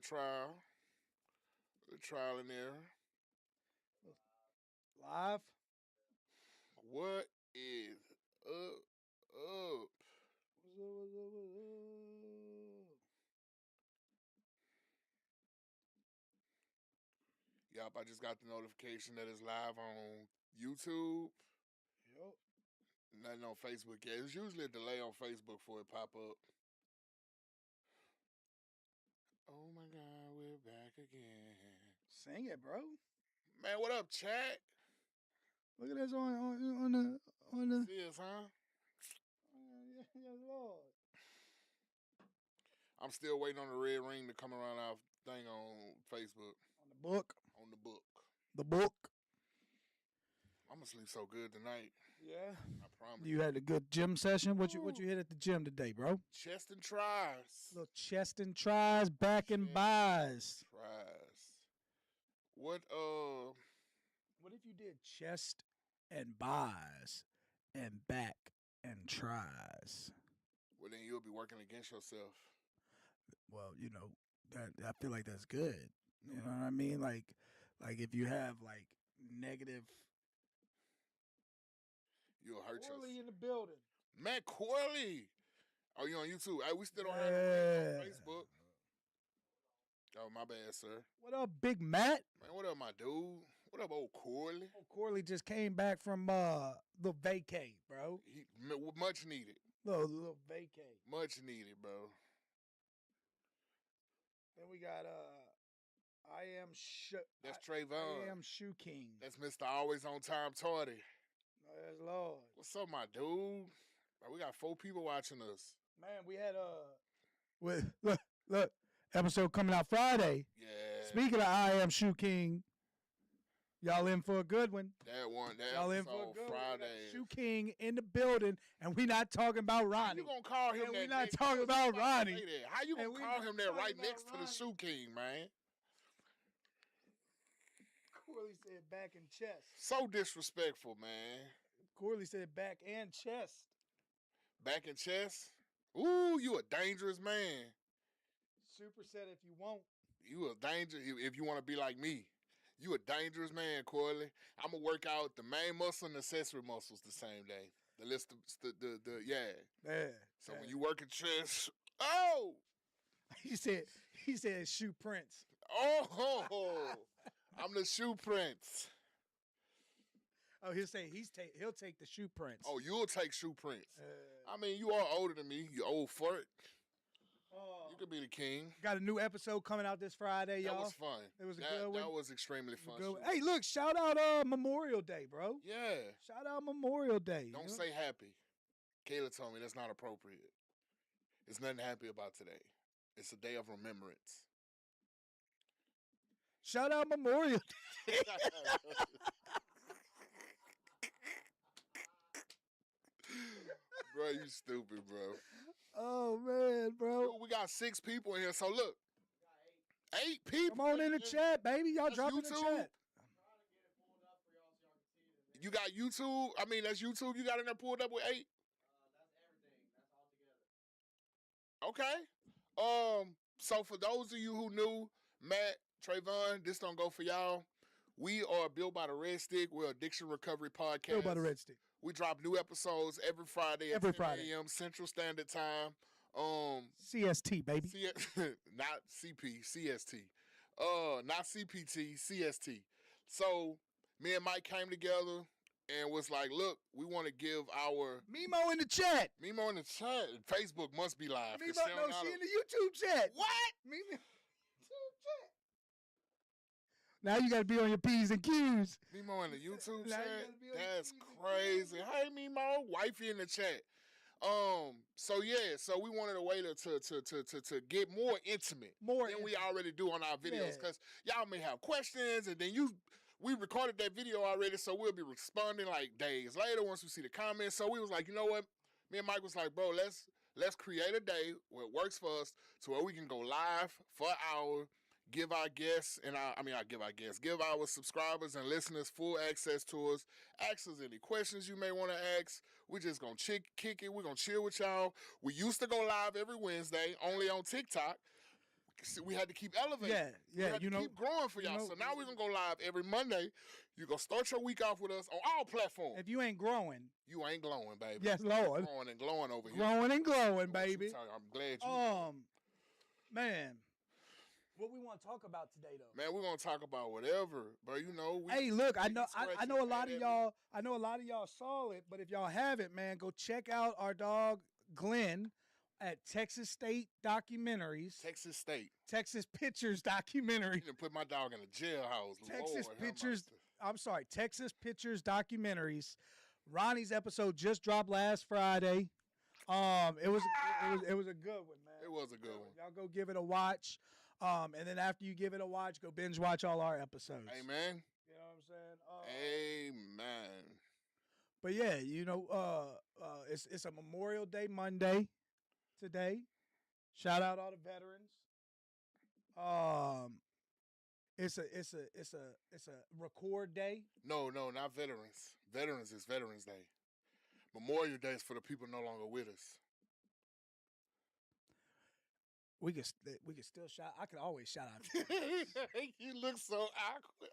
trial. A trial and error. Live. What is up? What's up? Yup, I just got the notification that it's live on YouTube. Yup. Nothing on Facebook yet. It's usually a delay on Facebook before it pop up. Oh my God, we're back again. Sing it, bro. Man, what up, chat? Look at this on the. See us, huh? Yes, Lord. I'm still waiting on the red ring to come around our thing on Facebook. On the book. On the book. The book. I'm gonna sleep so good tonight. Yeah. I promise. You had a good gym session. What you hit at the gym today, bro? Chest and tries. Little chest and tries, back and buys. Tries. What What if you did chest and buys and back and tries? Well, then you'll be working against yourself. Well, that I feel like that's good. You know what I mean? Like if you have like negative. You'll hurt yourself. Corley in the building. Man, Corley. Oh, you on YouTube? Hey, we still don't have on Facebook. Oh, my bad, sir. What up, Big Matt? Man, what up, my dude? What up, old Corley? Oh, Corley just came back from the vacay, bro. Much needed. Little vacay. Much needed, bro. Then we got That's Trayvon. I am Shoe King. That's Mr. Always On Time Tardy. Yes, Lord. What's up, my dude? Bro, we got 4 people watching us. Man, we had look, episode coming out Friday. Yeah. Speaking of I am Shoe King, y'all in for a good one. That y'all in episode for a good Friday. Shoe King in the building, and we not talking about Ronnie. How you gonna call him that? We not talking about Ronnie. How you gonna call him that right next to the Shoe King, man? Corley said back and chest. So disrespectful, man. Corley said back and chest. Back and chest? Ooh, you a dangerous man. Super said if you won't. You a danger if you want to be like me. You a dangerous man, Corley. I'm gonna work out the main muscle and accessory muscles the same day. The list of yeah. Yeah. So when you work at chest, oh, he said shoe prints. Oh, I'm the shoe prince. Oh, he'll say he'll take the shoe prints. Oh, you'll take shoe prints. I mean, you are older than me, you old flirt. You could be the king. Got a new episode coming out this Friday, y'all. That was fun. It was a good one. That was extremely fun. Hey, look, shout out Memorial Day, bro. Yeah. Shout out Memorial Day. Don't say happy. Kayla told me that's not appropriate. There's nothing happy about today. It's a day of remembrance. Shout out Memorial Day. Bro, you stupid, bro. Oh, man, bro. Dude, we got 6 people in here, so look. 8 people. Come on in the chat, baby. Y'all drop in the chat. You got YouTube? I mean, that's YouTube you got in there pulled up with 8? That's everything. That's all together. Okay. So for those of you who knew, Matt, Trayvon, this don't go for y'all. We are Built by the Red Stick. We're Addiction Recovery Podcast. Built by the Red Stick. We drop new episodes every Friday at 10 a.m. Central Standard Time. CST, baby. Not CP, CST. Not CPT, CST. So me and Mike came together and was like, look, we want to give our Mimo in the chat. Mimo in the chat. Facebook must be live. Mimo, no, she in the YouTube chat. What? Mimo YouTube chat. Now you got to be on your P's and Q's. Mimo in the YouTube chat? That's crazy. Hey, Mimo. Wifey in the chat. So we wanted a way to get more intimate than we already do on our videos. Because y'all may have questions, and then we recorded that video already, so we'll be responding like days later once we see the comments. So we was like, you know what? Me and Mike was like, bro, let's create a day where it works for us to where we can go live for an hour, give our guests give our subscribers and listeners full access to us. Ask us any questions you may want to ask. We're just going to kick it. We're going to chill with y'all. We used to go live every Wednesday, only on TikTok. we had to keep elevating. Yeah. We had to keep growing for y'all. So now we're gonna go live every Monday. You gonna start your week off with us on all platforms. If you ain't growing, you ain't glowing, baby. Yes, Lord. Growing and glowing over here. Growing and glowing, baby. I'm glad you. Man. What we want to talk about today, though? Man, we're gonna talk about whatever, but hey, look, I know a lot of y'all. I know a lot of y'all saw it, but if y'all haven't, man, go check out our dog Glenn at Texas State Documentaries. Texas Pictures Documentaries. You done put my dog in a jailhouse. Texas Pictures Documentaries. Ronnie's episode just dropped last Friday. It was a good one, man. It was a good one. Y'all go give it a watch. And then after you give it a watch, go binge watch all our episodes. Amen. You know what I'm saying? Amen. But yeah, it's a Memorial Day Monday today. Shout out all the veterans. It's a record day. No, not veterans. Veterans is Veterans Day. Memorial Day is for the people no longer with us. We can still shout. I can always shout out. You look so awkward.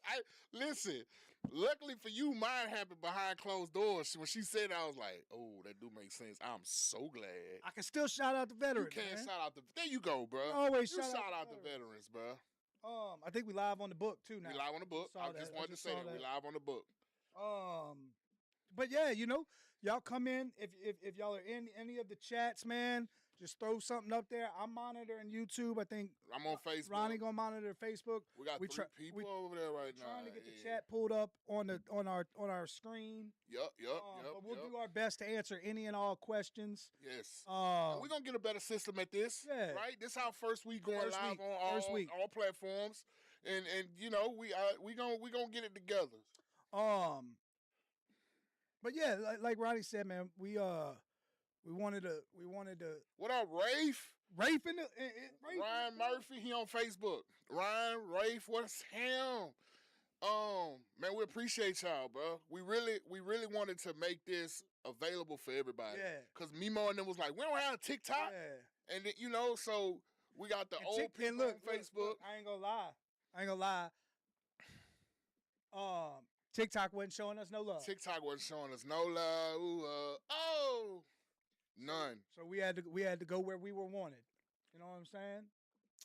Listen. Luckily for you, mine happened behind closed doors. When she said it, I was like, "Oh, that do make sense." I'm so glad. I can still shout out the veterans. You can't shout out the. There you go, bro. Always shout out the veterans, bro. I think we live on the book too now. We live on the book. I just wanted to say that we live on the book. But yeah, y'all come in if y'all are in any of the chats, man. Just throw something up there. I'm monitoring YouTube. I think I'm on Facebook. Ronnie gonna monitor Facebook. We got 3 people over there right now. Trying to get the chat pulled up on our screen. Yep. But we'll do our best to answer any and all questions. Yes. We're gonna get a better system at this. Yeah. Right. This is our first week going live on all platforms, and we gonna get it together. But yeah, like Ronnie said, man, we wanted to. What up, Rafe? Rafe Ryan Murphy. He on Facebook. Ryan Rafe. What's him? Man, we appreciate y'all, bro. We really wanted to make this available for everybody. Yeah. Cause Mimo and them was like, we don't have TikTok. Yeah. And then, so we got the old people on Facebook. Look, I ain't gonna lie. TikTok wasn't showing us no love. None. So we had to go where we were wanted. You know what I'm saying?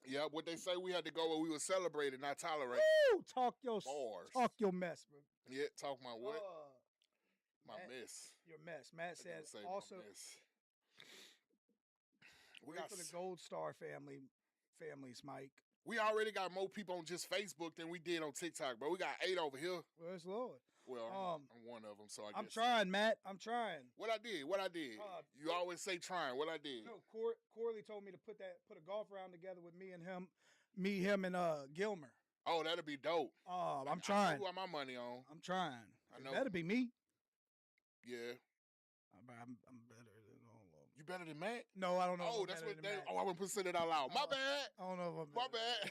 Yeah, what they say, we had to go where we were celebrated, not tolerated. Woo! Talk your mess, bro. Yeah, talk my what? My mess. Your mess. Matt says also. We got for the Gold Star families, Mike. We already got more people on just Facebook than we did on TikTok, bro. We got 8 over here. Well, it's Lord. Well, I'm one of them, so I guess. I'm trying, Matt. I'm trying. What I did? You always say trying. What I did? No, Corley told me to put a golf round together with me, him, and Gilmer. Oh, that'll be dope. I'm trying. I know who my money on. I'm trying. I know. That'll be me. Yeah. I'm better than You better than Matt? No, I don't know. Oh, that's what they. Oh, I wouldn't say it out loud. My bad. I don't know if I'm. My bad.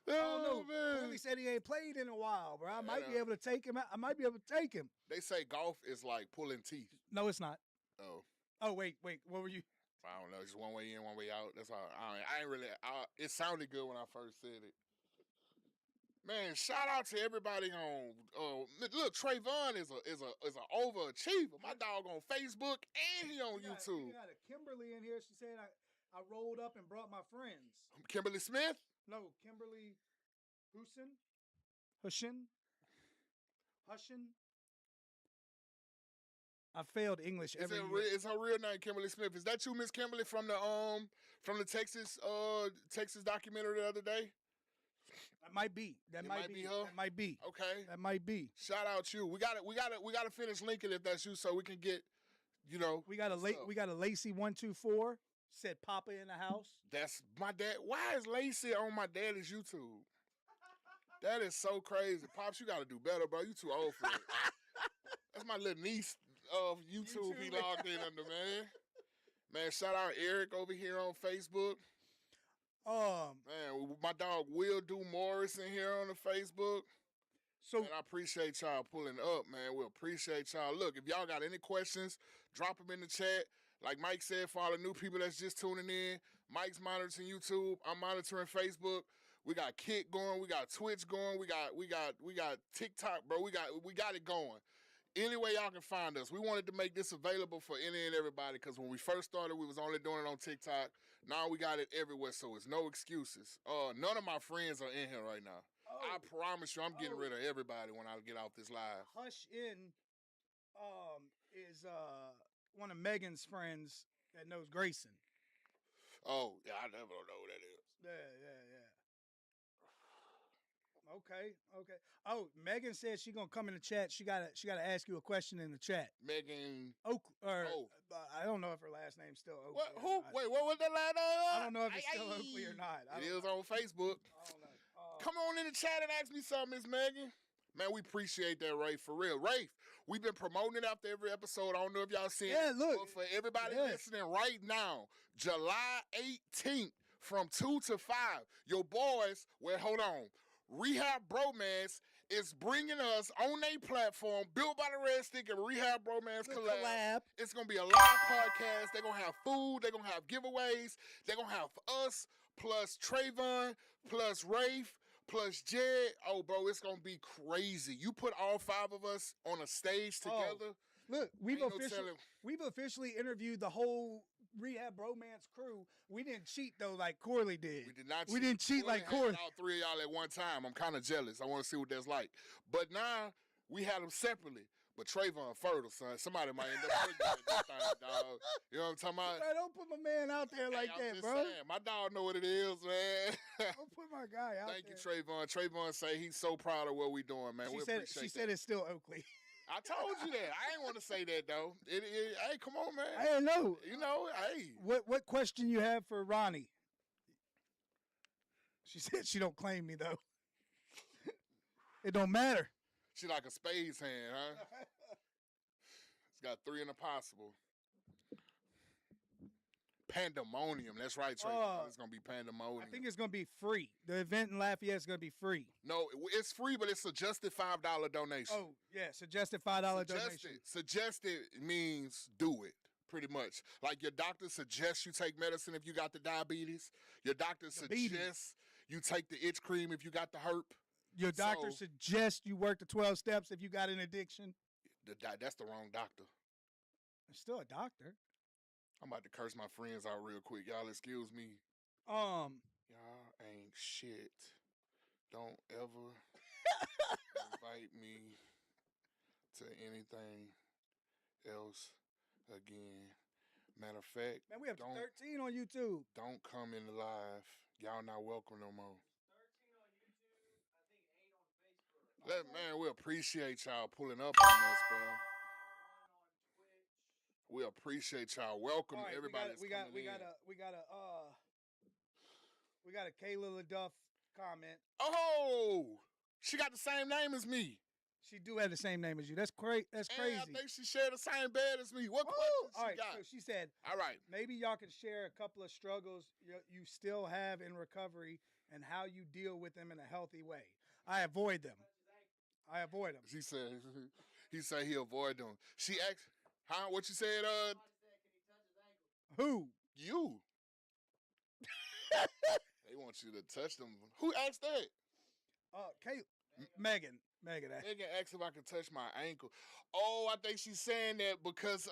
I don't know. Man. He said he ain't played in a while, bro. I might be able to take him. They say golf is like pulling teeth. No, it's not. Oh. Oh, wait. What were you? I don't know. Just one way in, one way out. That's all. I ain't really. It sounded good when I first said it. Man, shout out to everybody on. Look, Trayvon is a overachiever. My dog on Facebook and he on YouTube. We got a Kimberly in here. She said I rolled up and brought my friends. Kimberly Smith? No, Kimberly Hushin. I failed English every year. Is her real name Kimberly Smith? Is that you, Miss Kimberly, from the Texas documentary the other day? That might be. That might be her. That might be. Okay. That might be. Shout out you. We gotta finish linking if that's you, so we can get, We got a Lacey 124 said Papa in the house. That's my dad. Why is Lacey on my daddy's YouTube? That is so crazy. Pops, you gotta do better, bro. You too old for it. That's my little niece of YouTube he logged in under, man. Man, shout out Eric over here on Facebook. Man, my dog Will Do Morris in here on the Facebook. So, and I appreciate y'all pulling up, man. We appreciate y'all. Look, if y'all got any questions, drop them in the chat. Like Mike said, for all the new people that's just tuning in, Mike's monitoring YouTube. I'm monitoring Facebook. We got Kick going. We got Twitch going. We got TikTok, bro. We got it going. Any way y'all can find us. We wanted to make this available for any and everybody because when we first started, we was only doing it on TikTok. Now we got it everywhere, so it's no excuses. None of my friends are in here right now. I promise you, I'm getting rid of everybody when I get off this live. Hush In is one of Megan's friends that knows Grayson. Oh, yeah, I never know who that is. Yeah. Okay. Oh, Megan said she's gonna come in the chat. She gotta ask you a question in the chat. Megan I don't know if her last name's still Oakley. What? Who? Wait, what was that last name? I don't know if it's still Oakley or not. It is on Facebook. I don't know. Come on in the chat and ask me something, Miss Megan. Man, we appreciate that, Rafe, for real. Rafe, we've been promoting it after every episode. I don't know if y'all seen it. Look. But for everybody listening right now, July 18th from 2 to 5, your boys, hold on. Rehab Bromance is bringing us on their platform, Built by the Red Stick and Rehab Bromance collab. It's going to be a live podcast. They're going to have food. They're going to have giveaways. They're going to have us plus Trayvon plus Rafe plus Jed. Oh, bro, it's going to be crazy. You put all 5 of us on a stage together. Look, we've officially interviewed the whole Rehab Bromance crew. We didn't cheat though like Corley did. We did not cheat. We didn't cheat like Corley. All 3 of y'all at one time. I'm kind of jealous. I want to see what that's like. But now we had them separately. But Trayvon fertile, son. Somebody might end up pregnant this thing, dog. You know what I'm talking about? Man, don't put my man out there like that, bro. Saying, my dog know what it is, man. Don't put my guy out there. Thank you, Trayvon. Trayvon say he's so proud of what we doing, man. She said it's still Oakley. I told you that. I ain't want to say that though. Hey, come on, man. I didn't know. You know, hey. What question you have for Ronnie? She said she don't claim me though. It don't matter. She like a spades hand, huh? It's got 3 in the possible. Pandemonium. That's right, Trey. It's going to be Pandemonium. I think it's going to be free. The event in Lafayette is going to be free. No, it's free, but it's suggested $5 donation. Oh, yeah, suggested $5 donation. Suggested means do it, pretty much. Like your doctor suggests you take medicine if you got the diabetes. Your doctor suggests you take the itch cream if you got the herp. Your doctor suggests you work the 12 steps if you got an addiction. That's the wrong doctor. It's still a doctor. I'm about to curse my friends out real quick. Y'all excuse me. Y'all ain't shit. Don't ever invite me to anything else again. Matter of fact, man, we have 13 on YouTube. Don't come in the live. Y'all not welcome no more. 13 on YouTube. I think 8 on Facebook. Man, we appreciate y'all pulling up on us, bro. We appreciate y'all. Welcome everybody. We got a Kayla LaDuff comment. Oh, she got the same name as me. She do have the same name as you. That's crazy. That's crazy. I think she shared the same bed as me. What question she got? So she said, all right, maybe y'all can share a couple of struggles you still have in recovery and how you deal with them in a healthy way. I avoid them. He said he avoid them. She asked, huh? What you said? Who? You. They want you to touch them. Who asked that? Megan asked. Megan asked if I could touch my ankle. Oh, I think she's saying that because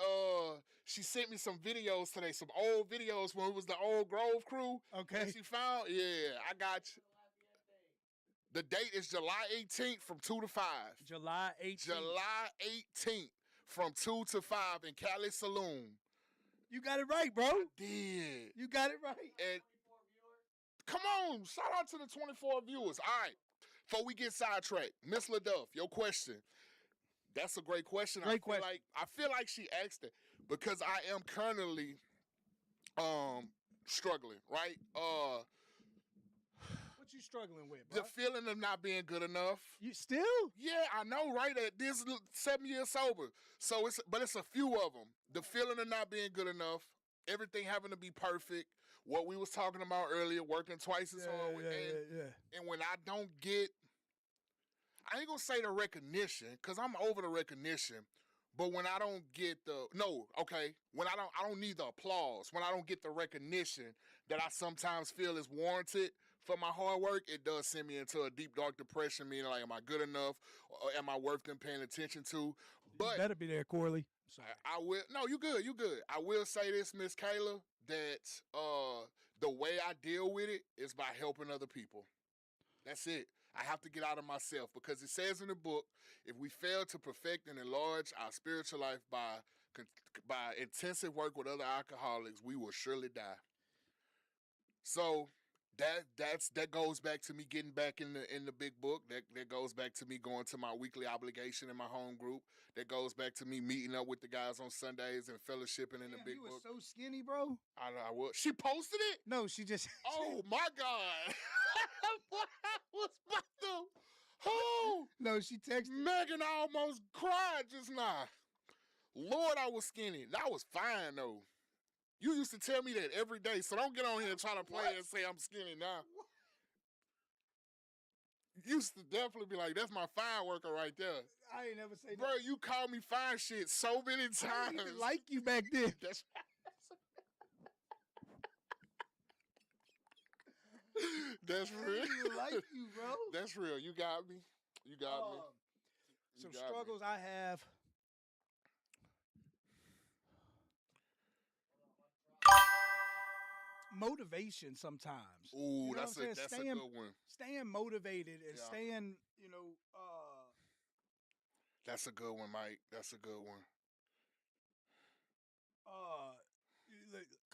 she sent me some videos today, some old videos when it was the old Grove crew. Okay. That she found. Yeah, I got you. The date is July 18th from 2 to 5. July 18th. July 18th from 2 to 5 in Cali Saloon. You got it right, bro. I did. You got it right. And come on, shout out to the 24 viewers. All right, before we get sidetracked, Miss LaDuff, your question. That's a great question. I feel like she asked it because I am currently struggling, right? What you struggling with, bro? The feeling of not being good enough. You still? Yeah, I know, right? At this 7 years sober. So it's a few of them. The feeling of not being good enough, everything having to be perfect. What we was talking about earlier, working twice as hard. And when I don't get, I ain't gonna say the recognition, because I'm over the recognition. But when I don't get when I don't need the applause, when I don't get the recognition that I sometimes feel is warranted for my hard work, it does send me into a deep, dark depression, meaning like, am I good enough? Or am I worth them paying attention to? But you better be there, Corley. I will. No, you good. You good. I will say this, Miss Kayla, that the way I deal with it is by helping other people. That's it. I have to get out of myself because it says in the book, if we fail to perfect and enlarge our spiritual life by intensive work with other alcoholics, we will surely die. So that goes back to me getting back in the big book. That goes back to me going to my weekly obligation in my home group. That goes back to me meeting up with the guys on Sundays and fellowshipping in the big book. You were so skinny, bro. I was. She posted it? No, she just. Oh my God! I was about to. Oh no, she texted. Megan almost cried just now. Lord, I was skinny. I was fine though. You used to tell me that every day, so don't get on here and try to play and say I'm skinny now. You used to definitely be like, that's my fine worker right there. I ain't never say that. Bro, you called me fine shit so many times. I didn't even like you back then. That's real. I didn't even like you, bro. That's real. You got me. You got me. Some struggles I have. Motivation sometimes. Ooh, that's a good one. Staying motivated and staying, That's a good one, Mike. That's a good one.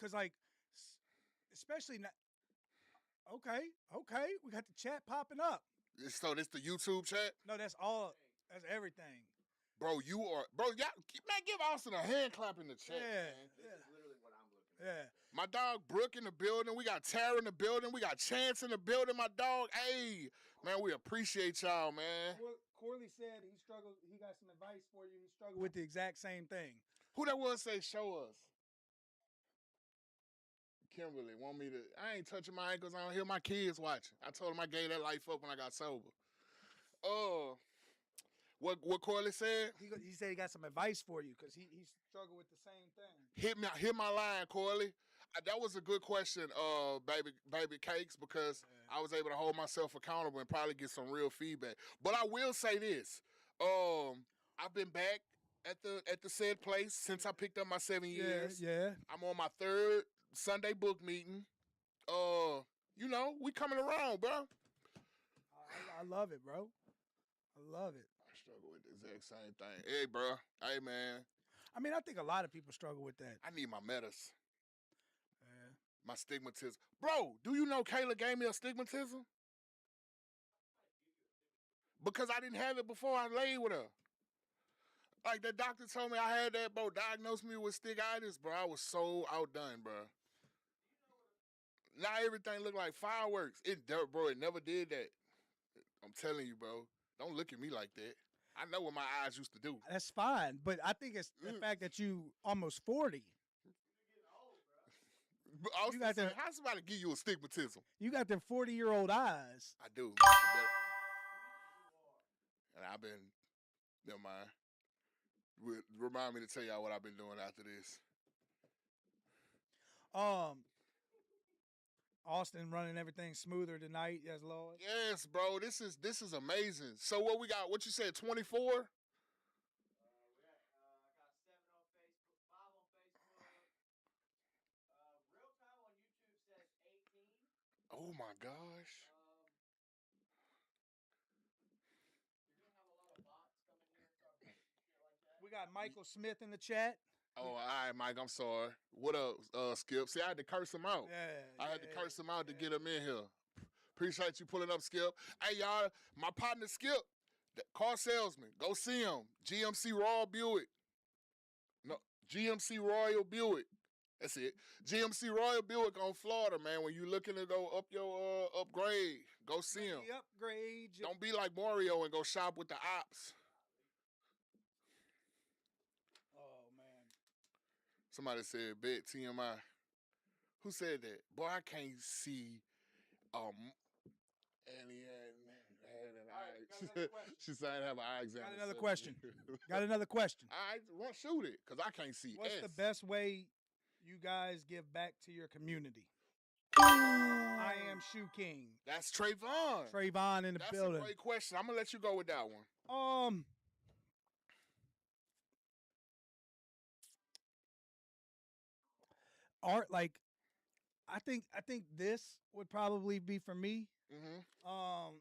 Cause like, especially not. Okay, we got the chat popping up. So this the YouTube chat? No, that's all. That's everything. Bro, y'all, man, give Austin a hand clap in the chat. Yeah, man. This is literally what I'm looking at. Yeah. My dog Brooke in the building. We got Tara in the building. We got Chance in the building. My dog, hey, man, we appreciate y'all, man. Corley said he struggled. He got some advice for you. He struggled with the exact same thing. Who that was say show us? Kimberly want me to. I ain't touching my ankles. I don't hear my kids watching. I told them I gave that life up when I got sober. What Corley said? He said he got some advice for you because he struggled with the same thing. Hit my line, Corley. That was a good question, baby cakes, because I was able to hold myself accountable and probably get some real feedback. But I will say this: I've been back at the said place since I picked up my 7 years. Yeah. I'm on my 3rd Sunday book meeting. We coming around, bro. I love it, bro. I love it. I struggle with the exact same thing. Hey, bro. Hey, man. I mean, I think a lot of people struggle with that. I need my medicine. My stigmatism. Bro, do you know Kayla gave me a stigmatism? Because I didn't have it before I laid with her. Like, the doctor told me I had that, bro, diagnosed me with stigitis, bro. I was so outdone, bro. Now everything look like fireworks. It never did that. I'm telling you, bro. Don't look at me like that. I know what my eyes used to do. That's fine, but I think it's the fact that you almost 40. You got how somebody give you a stigmatism? You got them 40-year-old eyes. I do. And I've been, never mind. Remind me to tell y'all what I've been doing after this. Austin running everything smoother tonight, yes, Lord. Yes, bro. This is amazing. So what we got? What you said? 24. Oh my gosh. We got Michael Smith in the chat. Oh, all right, Mike. I'm sorry. What up, Skip? See, I had to curse him out. Yeah, I had to curse him out to get him in here. Appreciate you pulling up, Skip. Hey, y'all, my partner Skip, the car salesman. Go see him. GMC Royal Buick. No, GMC Royal Buick. That's it. GMC Royal Buick on Florida, man. When you looking to go up your upgrade, go see him. Upgrade. Don't be like Mario and go shop with the ops. Oh, man. Somebody said, bet TMI. Who said that? Boy, I can't see. And he had an eye. She said I have an eye exam. Got another question. Got another question. All right, shoot it, because I can't see. What's the best way you guys give back to your community? I am Shoe King. That's Trayvon. Trayvon in the building. That's a great question. I'm gonna let you go with that one. Art, like, I think this would probably be for me. Mm-hmm.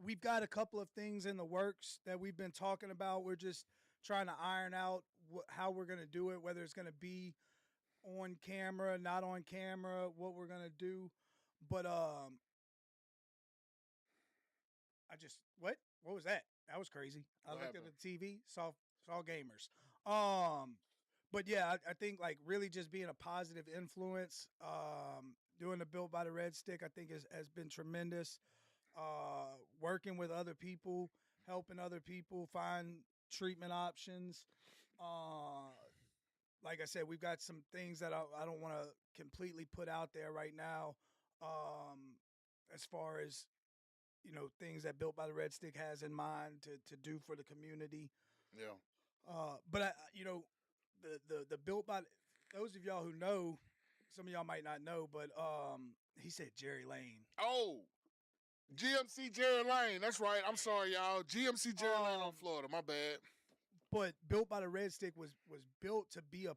We've got a couple of things in the works that we've been talking about. We're just trying to iron out how we're going to do it, whether it's going to be on camera, not on camera, what we're going to do. But what was that? That was crazy. I looked at the TV, saw gamers. But yeah, I think like really just being a positive influence, doing the Built by the Red Stick, I think has been tremendous. Working with other people, helping other people find treatment options. Like I said, we've got some things that I don't want to completely put out there right now. As far as, you know, things that Built by the Red Stick has in mind to do for the community. Yeah. But you know, the Built by, those of y'all who know, some of y'all might not know, but he said Jerry Lane. Oh, GMC Jerry Lane. That's right. I'm sorry, y'all. GMC Jerry Lane on Florida. My bad. But Built by the Red Stick was built to be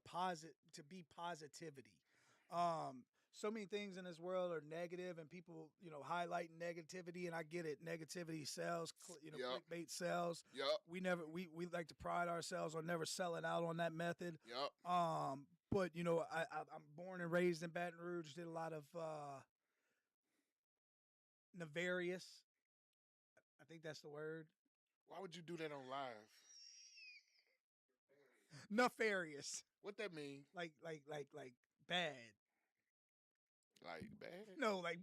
positivity. So many things in this world are negative, and people, you know, highlighting negativity, and I get it. Negativity sells, you know, clickbait sells. Yep. We like to pride ourselves on never selling out on that method. Yep. But you know, I'm born and raised in Baton Rouge. Did a lot of nefarious. I think that's the word. Why would you do that on live? Nefarious. What that mean? Like bad. Like bad? No, like.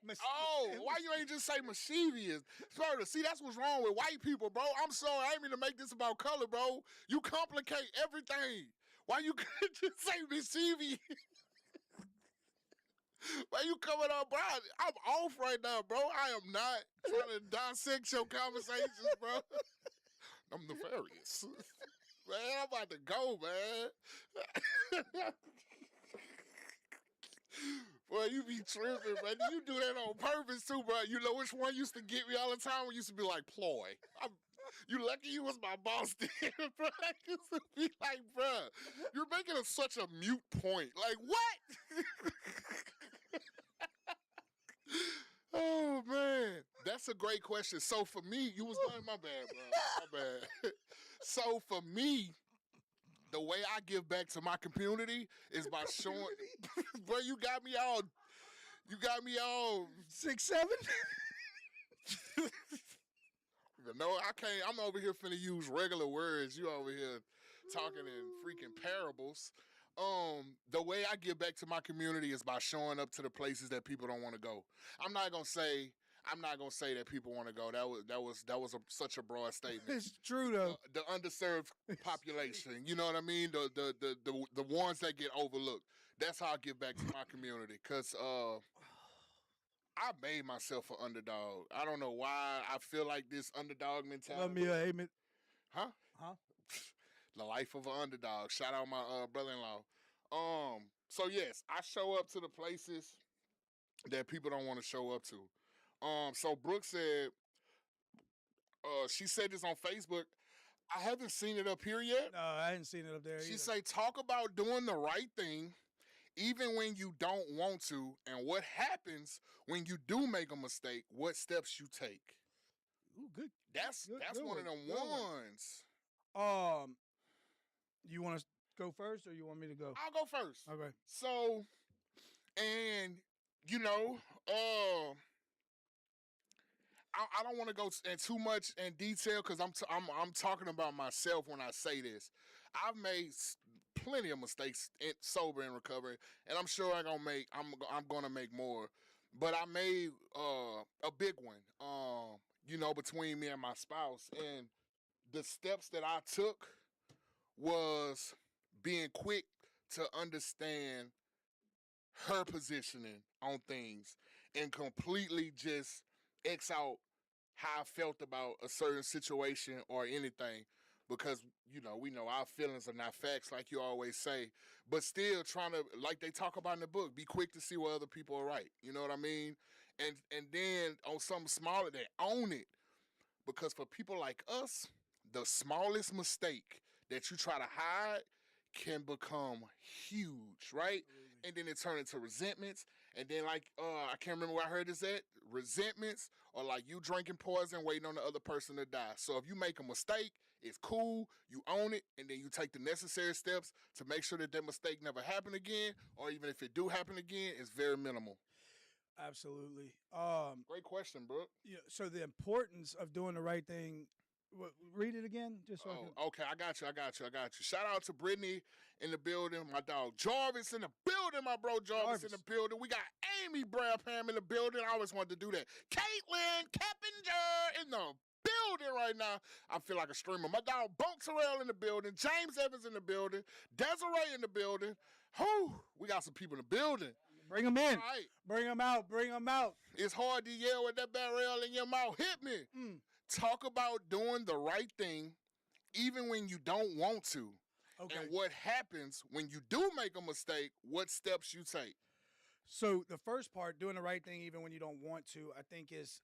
Why you ain't just say mischievous? Further, see, that's what's wrong with white people, bro. I'm sorry, I ain't mean to make this about color, bro. You complicate everything. Why you couldn't just say mischievous? Why you coming up, bro? I'm off right now, bro. I am not trying to dissect your conversations, bro. I'm nefarious. Man, I'm about to go, man. Boy, you be tripping, man. You do that on purpose, too, bro. You know which one used to get me all the time? We used to be like, Ploy. You lucky you was my boss then, bro. I used to be like, bro, you're making such a mute point. Like, what? Oh, man. That's a great question. So, for me, you was done. My bad, bro. My bad. So, for me, the way I give back to my community is by showing, bro, you got me all 6'7". No, I can't. I'm over here finna use regular words. You over here talking in freaking parables. The way I give back to my community is by showing up to the places that people don't want to go. I'm not gonna say that people want to go. That was such a broad statement. It's true though. The underserved population. You know what I mean? The ones that get overlooked. That's how I give back to my community. Cause I made myself an underdog. I don't know why I feel like this underdog mentality. Love me or hate me. Huh? The life of an underdog. Shout out my brother-in-law. So yes, I show up to the places that people don't want to show up to. So Brooke said, she said this on Facebook. I haven't seen it up here yet. No, I hadn't seen it up there either. She say, talk about doing the right thing, even when you don't want to, and what happens when you do make a mistake, what steps you take. Ooh, good. That's one of them ones. You want to go first, or you want me to go? I'll go first. Okay. So, and you know, I don't want to go in too much in detail because I'm talking about myself when I say this. I've made plenty of mistakes sober and recovery, and I'm sure I'm gonna make more. But I made a big one, you know, between me and my spouse, and the steps that I took was being quick to understand her positioning on things and completely just X out how I felt about a certain situation or anything, because we know our feelings are not facts, like you always say, but still trying to, like they talk about in the book, be quick to see what other people are right. You know what I mean? And then on something smaller, they own it. Because for people like us, the smallest mistake that you try to hide can become huge, right? Absolutely. And then it turns into resentments. And then, like, I can't remember where I heard this at. Resentments are like you drinking poison, waiting on the other person to die. So if you make a mistake, it's cool, you own it, and then you take the necessary steps to make sure that mistake never happen again, or even if it do happen again, it's very minimal. Absolutely. Great question, Brooke. Yeah. So the importance of doing the right thing. Read it again, just so okay. I got you. Shout out to Brittany in the building. My dog Jarvis in the building. My bro Jarvis in the building. We got Amy Brabham in the building. I always wanted to do that. Caitlin Keppinger in the building right now. I feel like a streamer. My dog Bunk Terrell in the building. James Evans in the building. Desiree in the building. Whew, we got some people in the building. Bring them in. Right. Bring them out. It's hard to yell with that barrel in your mouth. Hit me. Talk about doing the right thing even when you don't want to. Okay. And what happens when you do make a mistake, what steps you take. So the first part, doing the right thing even when you don't want to, I think is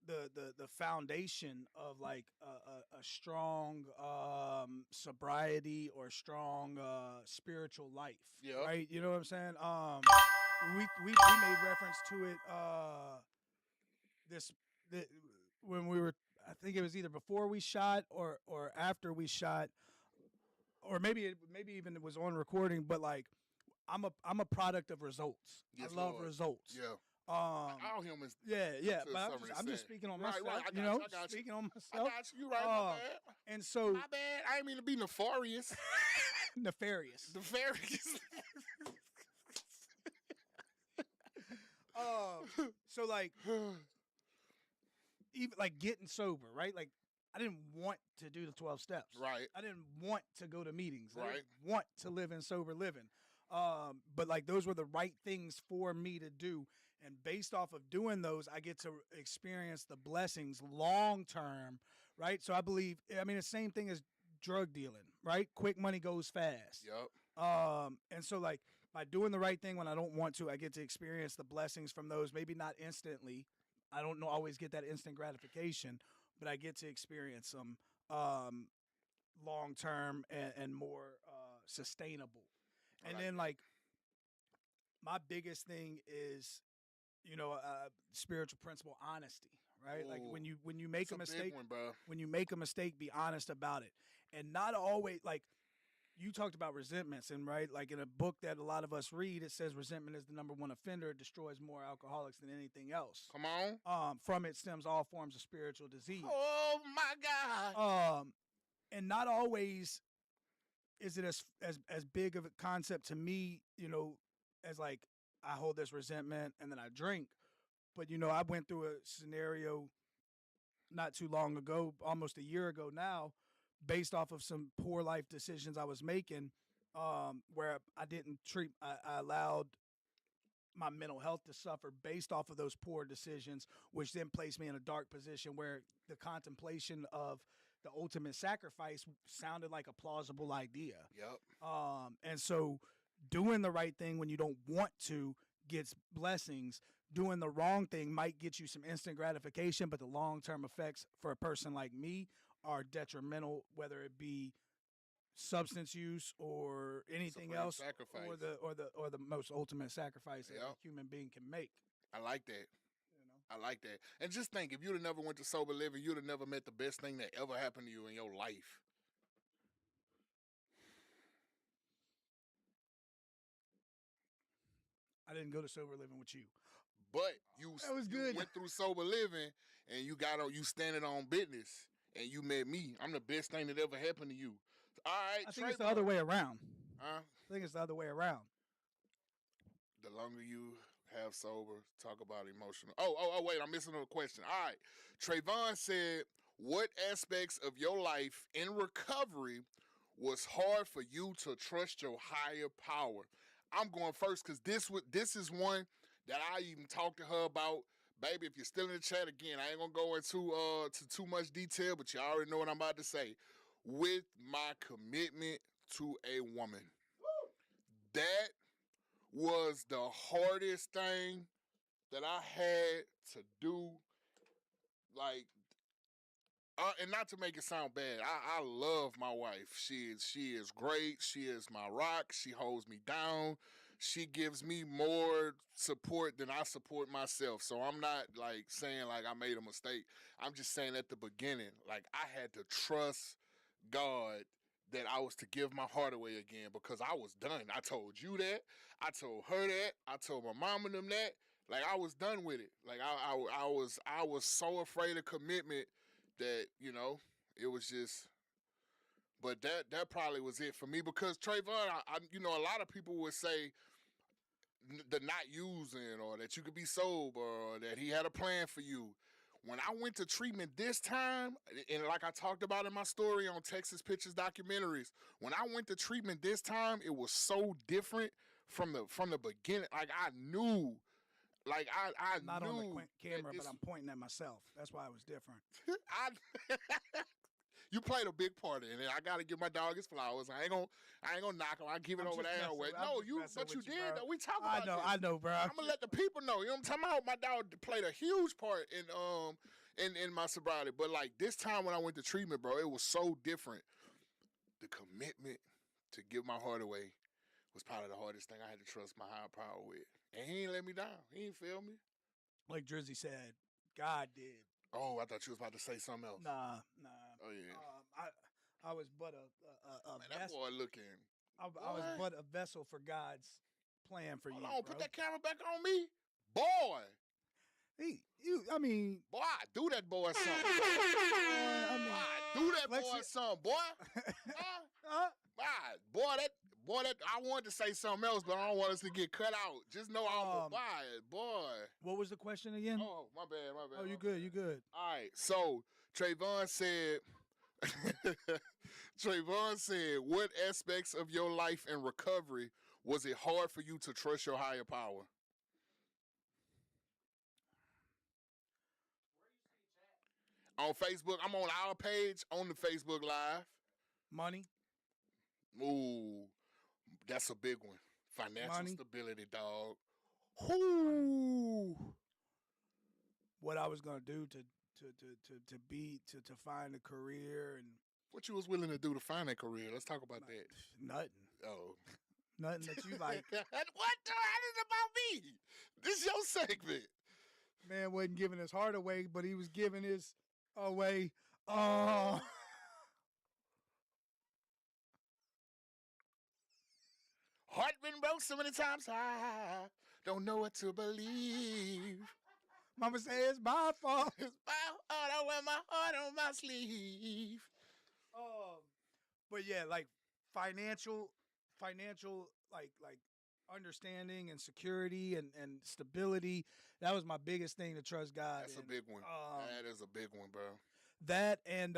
the foundation of like a strong sobriety or strong spiritual life. Yeah. Right? You know what I'm saying? We made reference to it when we were, I think it was either before we shot or after we shot, or maybe even it was on recording, but like I'm a product of results. Yes, I love Lord. Results. Yeah. All humans. Yeah. But I'm just speaking on myself. Right. I got you. Speaking on myself. I got you. You right. My bad. And so. My bad. I didn't mean to be nefarious. Nefarious. So like, even like getting sober, right? Like, I didn't want to do the 12 steps. Right. I didn't want to go to meetings. Right. I didn't want to live in sober living. But like those were the right things for me to do. And based off of doing those, I get to experience the blessings long term, right? So I believe, it's the same thing as drug dealing, right? Quick money goes fast. Yep. And so like by doing the right thing when I don't want to, I get to experience the blessings from those, maybe not instantly. I don't always get that instant gratification, but I get to experience them long term and more sustainable. And then like my biggest thing is, spiritual principle, honesty, right? Ooh, like when you make a mistake, when you make a mistake, be honest about it, and not always like. You talked about resentments, and right, like in a book that a lot of us read, it says resentment is the number one offender. It destroys more alcoholics than anything else. Come on. From it stems all forms of spiritual disease. Oh my God. And not always is it as big of a concept to me, as like I hold this resentment and then I drink. But I went through a scenario not too long ago, almost a year ago now, based off of some poor life decisions I was making, where I allowed my mental health to suffer based off of those poor decisions, which then placed me in a dark position where the contemplation of the ultimate sacrifice sounded like a plausible idea. Yep. And so doing the right thing when you don't want to gets blessings. Doing the wrong thing might get you some instant gratification, but the long-term effects for a person like me are detrimental, whether it be substance use or anything else, sacrifice. or the most ultimate sacrifice that a human being can make. I like that. I like that. And just think, if you'd have never went to sober living, you'd have never met the best thing that ever happened to you in your life. I didn't go to sober living with you. But you went through sober living and you standing on business. And you met me. I'm the best thing that ever happened to you. All right, I think it's the other way around. Huh? I think it's the other way around. The longer you have sober, talk about emotional. Oh, wait, I'm missing a question. All right. Trayvon said, what aspects of your life in recovery was hard for you to trust your higher power? I'm going first because this is one that I even talked to her about. Baby, if you're still in the chat again, I ain't gonna go into too much detail, but you already know what I'm about to say. with my commitment to a woman. That was the hardest thing that I had to do. Like, and not to make it sound bad, I love my wife. She is great. She is my rock. She holds me down. She gives me more support than I support myself. So I'm not like saying like I made a mistake. I'm just saying at the beginning, like I had to trust God that I was to give my heart away again because I was done. I told you that. I told her that. I told my mom and them that. Like I was done with it. Like I was so afraid of commitment that, you know, it was just. But that probably was it for me because Trayvon, you know, a lot of people would say the not using or that you could be sober or that he had a plan for you. When I went to treatment this time, and like I talked about in my story on Texas Pictures Documentaries, when I went to treatment this time, it was so different from the beginning. Like I knew, like I not knew on the camera, but I'm pointing at myself. That's why it was different. You played a big part in it. I gotta give my dog his flowers. I ain't gonna knock him. I give it over there. No, but you did. Though. We talk about this. I know, bro. I'm gonna let the people know. You know what I'm talking about? My dog played a huge part in my sobriety. But like this time when I went to treatment, bro, it was so different. The commitment to give my heart away was probably the hardest thing I had to trust my higher power with. And he ain't let me down. He ain't fail me. Like Drizzy said, God did. Oh, I thought you was about to say something else. Nah. Oh yeah. I was but a man, that boy looking. I was but a vessel for God's plan for you. Hold on, put that camera back on me, boy. I mean, boy, I do that boy something. I do that boy something, boy. Boy, that I wanted to say something else, but I don't want us to get cut out. Just know I'm a boy. What was the question again? Oh, my bad. Oh, you good. All right, so Trayvon said, what aspects of your life and recovery was it hard for you to trust your higher power? On Facebook, I'm on our page on the Facebook Live. Money. Ooh, that's a big one. Financial stability, dog. Ooh. What I was gonna do to find a career and what you was willing to do to find a career. Let's talk about that. Nothing. Oh. Nothing that you like. What? How is it about me? This is your segment. Man wasn't giving his heart away, but he was giving his away. Heart been broke so many times, I don't know what to believe. Mama say it's my fault. It's my fault. I wear my heart on my sleeve. But yeah, like financial, like understanding and security and stability. That was my biggest thing to trust God. That's a big one. That is a big one, bro. That and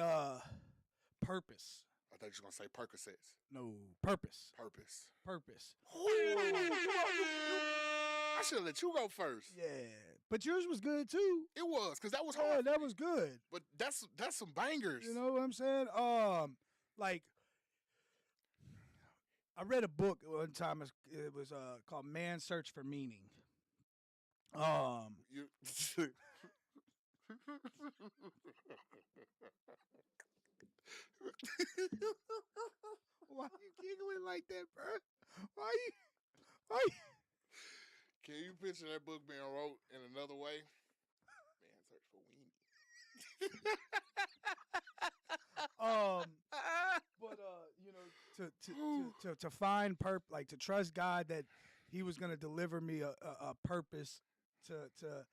purpose. I thought you were gonna say Percocets. No, purpose. Purpose. I should have let you go first. Yeah, but yours was good too. It was, because that was hard. Yeah, that was good. But that's some bangers. You know what I'm saying? Like I read a book one time. It was called Man's Search for Meaning. Why you giggling like that, bro? Why you? Can you picture that book being wrote in another way? Man's Search for Weenie. But you know, to find like to trust God that He was going to deliver me a purpose to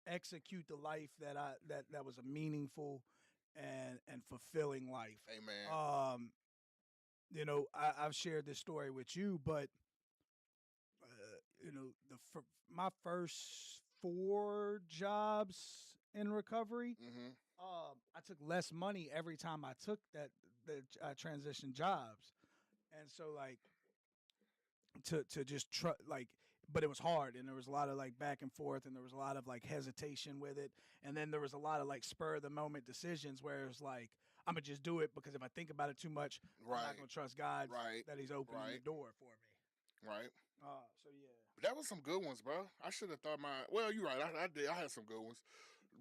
execute the life that was a meaningful and fulfilling life. Amen. You know, I've shared this story with you, but you know, my first 4 jobs in recovery, I took less money every time I took the transition jobs, and so like to just like. But it was hard, and there was a lot of like back and forth, and there was a lot of like hesitation with it, and then there was a lot of like spur of the moment decisions where it was like I'm gonna just do it because if I think about it too much, right. I'm not gonna trust God that He's opening the door for me. Right. So yeah. But that was some good ones, bro. I should have thought well, you're right. I did. I had some good ones.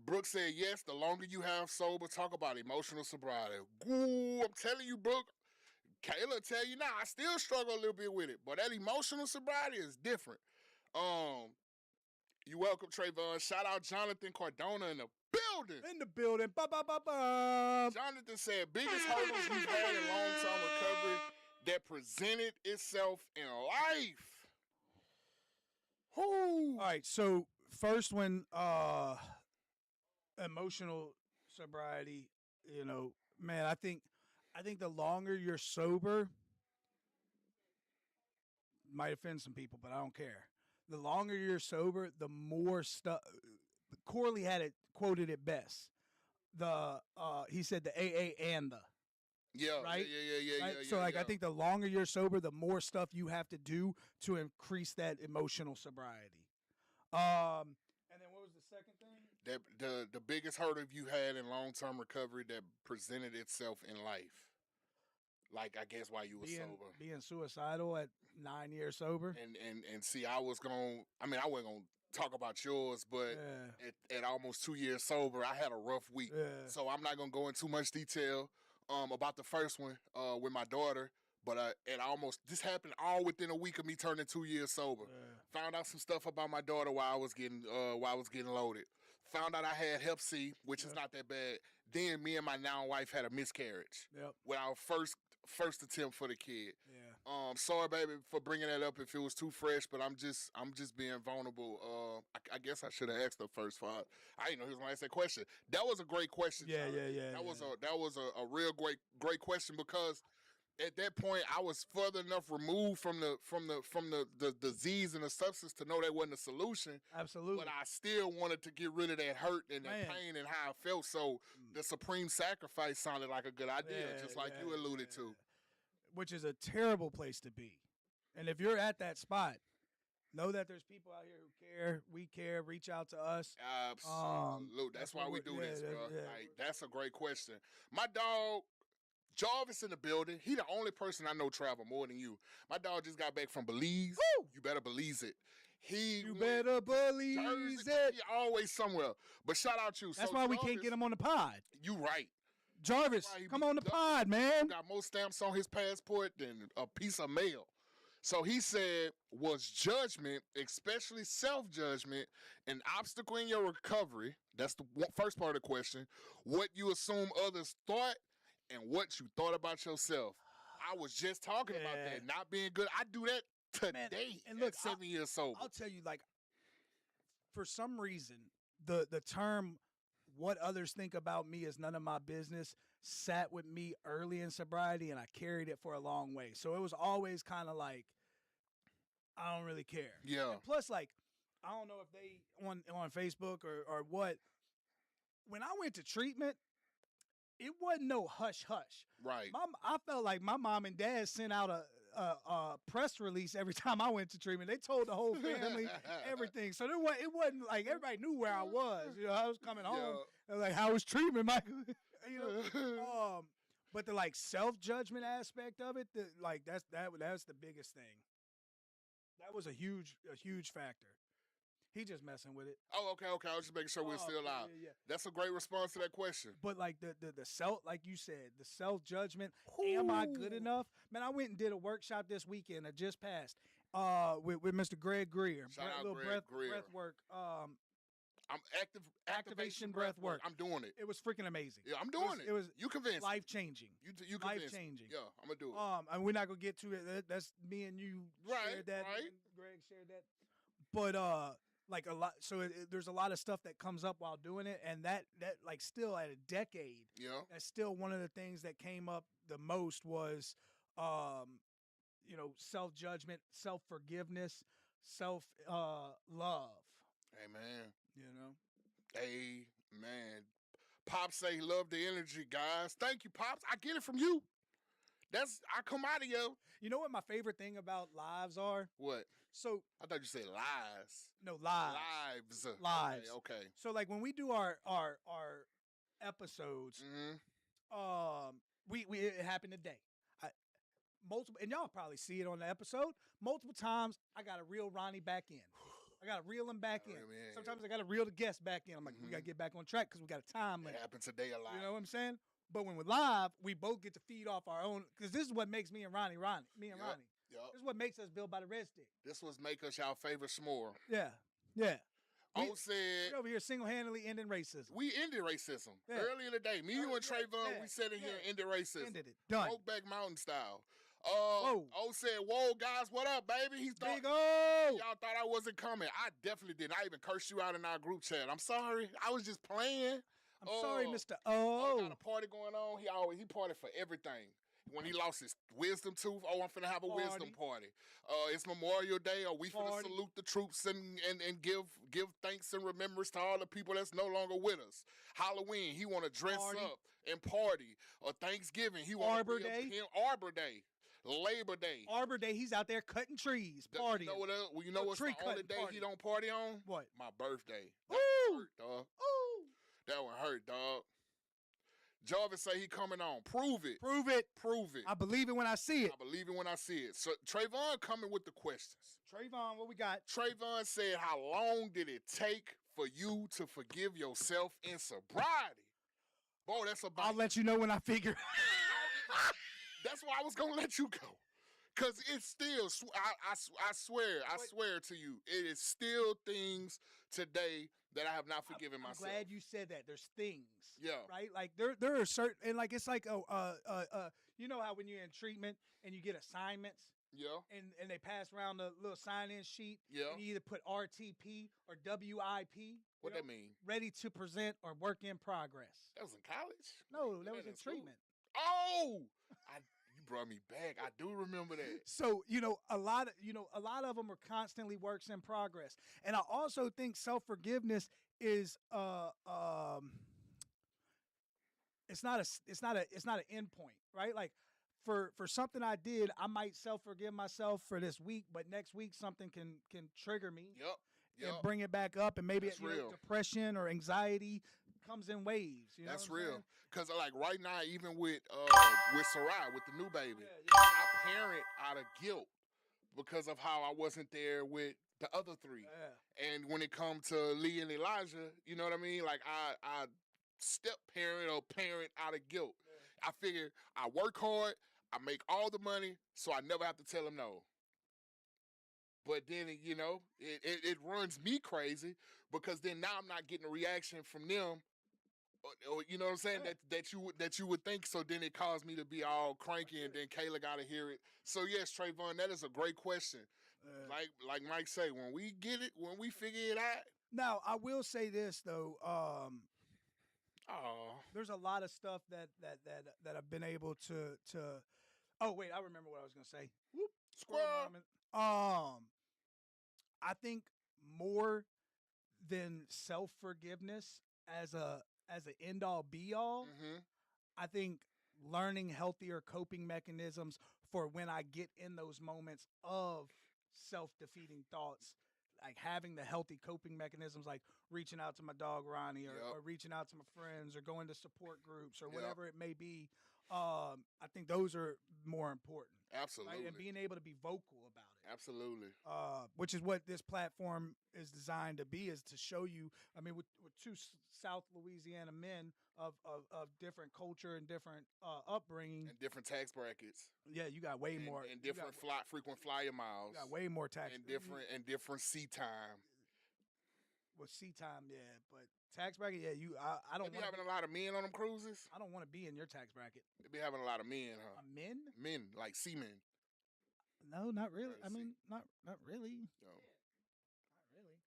Brooke said, yes, the longer you have sober, talk about emotional sobriety. Ooh, I'm telling you, Brooke. Kayla tell you now, I still struggle a little bit with it, but that emotional sobriety is different. You welcome, Trayvon. Shout out Jonathan Cardona in the building. In the building. Ba-ba-ba-ba. Jonathan said, biggest hurdles you've had in long-term recovery that presented itself in life. Whoo. All right, so first one, emotional sobriety, man, I think the longer you're sober, might offend some people, but I don't care. The longer you're sober, the more stuff. Corley had it quoted it best. He said the AA and the. Yeah, right? Yeah. So, I think the longer you're sober, the more stuff you have to do to increase that emotional sobriety. And then what was the second thing? The biggest hurdle you had in long-term recovery that presented itself in life. Like, I guess while you were sober. Being suicidal at 9 years sober. And see, I wasn't going to talk about yours, but at almost 2 years sober, I had a rough week. Yeah. So I'm not going to go into much detail about the first one with my daughter. But this happened all within a week of me turning 2 years sober. Yeah. Found out some stuff about my daughter while I was getting loaded. Found out I had Hep C, which is not that bad. Then me and my now wife had a miscarriage. Yep. With our first attempt for the kid. Yeah. Sorry, baby, for bringing that up if it was too fresh, but I'm just being vulnerable. I guess I should have asked her first. I didn't know he was going to ask that question. That was a great question. Yeah. That was a real great question because at that point I was further enough removed from the disease and the substance to know that wasn't a solution. Absolutely. But I still wanted to get rid of that hurt and that pain and how I felt. So the supreme sacrifice sounded like a good idea, just like you alluded to. Which is a terrible place to be. And if you're at that spot, know that there's people out here who care. We care. Reach out to us. Absolutely. That's why we do this, bro. Like, that's a great question. My dog, Jarvis in the building. He the only person I know travel more than you. My dog just got back from Belize. Woo! You better Belize it. You better believe it. He always somewhere. But shout out you. That's why we can't get him on the pod. You right. Jarvis, come on the pod, man. Got more stamps on his passport than a piece of mail. So he said, was judgment, especially self-judgment, an obstacle in your recovery? That's the first part of the question. What you assume others thought and what you thought about yourself. I was just talking about that, not being good. I do that today. Man, and look, 7 years sober. I'll tell you, like, for some reason, the term "what others think about me is none of my business" sat with me early in sobriety, and I carried it for a long way. So it was always kind of like, I don't really care. Yeah. And plus, like, I don't know if they on Facebook or what. When I went to treatment, it wasn't no hush hush. Right. I felt like my mom and dad sent out a press release every time I went to treatment. They told the whole family everything. So it wasn't like everybody knew where I was. I was coming home. Yeah. Like, how was treatment, Michael? But the like self-judgment aspect of it, that's the biggest thing. That was a huge factor. He just messing with it. Oh, okay. I was just making sure we're still out. Yeah. That's a great response to that question. But like the self, like you said, the self-judgment, am I good enough? Man, I went and did a workshop this weekend that just passed with Mr. Greg Greer. Shout out Greg Greer. Breath work. I'm activation breath work. I'm doing it. It was freaking amazing. Yeah, I'm doing it. It was you convinced. Life-changing. You convinced. Life-changing. Yeah, I'm going to do it. And we're not going to get to it. That's me and you shared that. Right. Greg shared that. But like a lot, so there's a lot of stuff that comes up while doing it, and that like still at a decade, that's still one of the things that came up the most was, self-judgment, self-forgiveness, self-love. Amen. Amen. Pops say he loved the energy, guys. Thank you, Pops. I get it from you. I come out of you. You know what my favorite thing about lives are? What? So I thought you said lies. No, lives. Lives. Okay. So like when we do our episodes, It happened today. Multiple, and y'all probably see it on the episode. Multiple times, I got to reel Ronnie back in. I got to reel him back in. Sometimes I got to reel the guest back in. I'm like, we got to get back on track because we got a time limit. It happens today a lot. You know what I'm saying? But when we're live, we both get to feed off our own, because this is what makes me and Ronnie. Yep. This is what makes us build by the red stick. This was make us y'all favorite s'more. Yeah. Said we over here single-handedly ending racism. We ended racism earlier today. Me, you, and Trayvon, we sat in here and ended racism. Ended it. Done. Brokeback Mountain style. O said, "Whoa, guys, what up, baby?" He thought Big O. Y'all thought I wasn't coming. I definitely didn't. I even cursed you out in our group chat. I'm sorry. I was just playing. I'm sorry, Mr. O. Got a party going on. He partied for everything. When he lost his wisdom tooth, I'm finna have a wisdom party. It's Memorial Day, we finna salute the troops and give thanks and remembrance to all the people that's no longer with us. Halloween, he wanna dress up and party. Or Thanksgiving, he wanna Arbor Day. Arbor Day. Labor Day. Arbor Day, he's out there cutting trees, partying. You know what's the only day he don't party on? What? My birthday. Ooh! That hurt, dog. Ooh! That one hurt, dog. Jarvis say he coming on. Prove it. Prove it. Prove it. I believe it when I see it. I believe it when I see it. So Trayvon coming with the questions. Trayvon, what we got? Trayvon said, how long did it take for you to forgive yourself in sobriety? Boy, that's about... I'll let you know when I figure. That's why I was going to let you go. Because it's still, I swear to you, it is still things today that I have not forgiven myself. I'm glad you said that. There's things. Yeah. Right? Like, there are certain, and like, it's like, you know how when you're in treatment and you get assignments? Yeah. And they pass around the little sign-in sheet. Yeah. And you either put RTP or WIP. What that mean? Ready to present or work in progress. That was in college? No, that was in treatment. Oh! You brought me back. I do remember that. So, a lot of them are constantly works in progress. And I also think self-forgiveness is it's not an end point, right? Like for something I did, I might self-forgive myself for this week, but next week something can trigger me. Yep. And bring it back up, and maybe depression or anxiety comes in waves. That's real. Because like right now, even with Sarai, with the new baby, I parent out of guilt because of how I wasn't there with the other three. Yeah. And when it comes to Lee and Elijah, you know what I mean? Like I step parent or parent out of guilt. Yeah. I figure I work hard, I make all the money, so I never have to tell them no. But then, it runs me crazy because then now I'm not getting a reaction from them. Or you know what I'm saying? Yeah. That you would think. So then it caused me to be all cranky, and then Kayla got to hear it. So yes, Trayvon, that is a great question. Like Mike say, when we get it, when we figure it out. Now I will say this though. There's a lot of stuff that I've been able to. Oh wait, I remember what I was gonna say. Whoop, squirrel. I think more than self-forgiveness as an end-all be-all, I think learning healthier coping mechanisms for when I get in those moments of self-defeating thoughts, like having the healthy coping mechanisms, like reaching out to my dog Ronnie or reaching out to my friends or going to support groups or whatever it may be. I think those are more important. Absolutely. Right? And being able to be vocal about it. Absolutely. Which is what this platform is designed to be, is to show you, I mean, with two South Louisiana men of different culture and different upbringing. And different tax brackets. Yeah, you got way more. And different frequent flyer miles. You got way more tax. And different sea time. Well, sea time, yeah, but tax bracket, yeah. I don't. They be having a lot of men on them cruises. I don't want to be in your tax bracket. They be having a lot of men, huh? Men? Men, like seamen. No, not really. I mean, not really. No. Not really.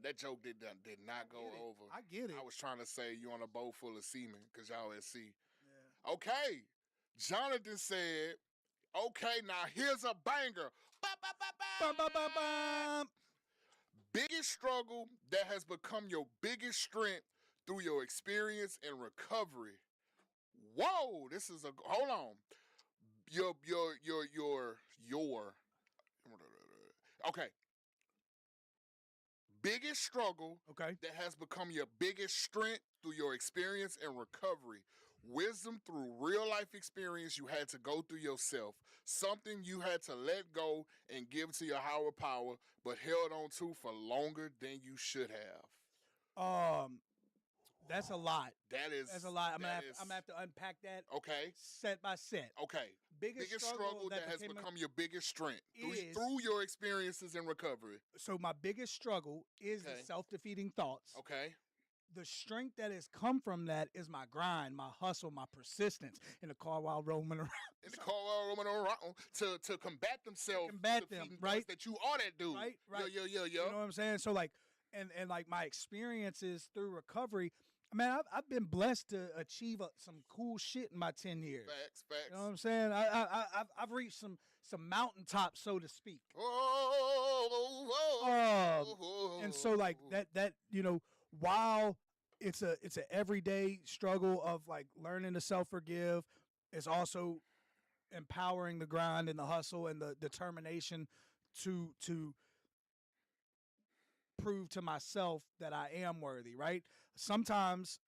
That joke did not go over. I get it. I was trying to say you on a boat full of seamen because y'all at sea. Yeah. Okay. Jonathan said, okay, now here's a banger. Bum, bum, bum, bum. Biggest struggle that has become your biggest strength through your experience and recovery. Whoa, this is hold on. Your okay. Biggest struggle that has become your biggest strength through your experience and recovery. Wisdom through real life experience you had to go through yourself. Something you had to let go and give to your higher power, but held on to for longer than you should have. That's a lot. That's a lot. I'm gonna have to unpack that. Okay. Set by set. Okay. Biggest struggle that has become your biggest strength through your experiences in recovery. So my biggest struggle is the self-defeating thoughts. Okay. The strength that has come from that is my grind, my hustle, my persistence in the car while roaming around. In the car while roaming around to combat themselves. Combat them, right? That you are that dude. Right. Yo. You know what I'm saying? So like, and like my experiences through recovery, man, I've been blessed to achieve some cool shit in my 10 years. Facts. You know what I'm saying? I've reached some mountaintops, so to speak. And so like that you know, while it's an everyday struggle of like learning to self-forgive, it's also empowering the grind and the hustle and the determination to prove to myself that I am worthy, right? Sometimes,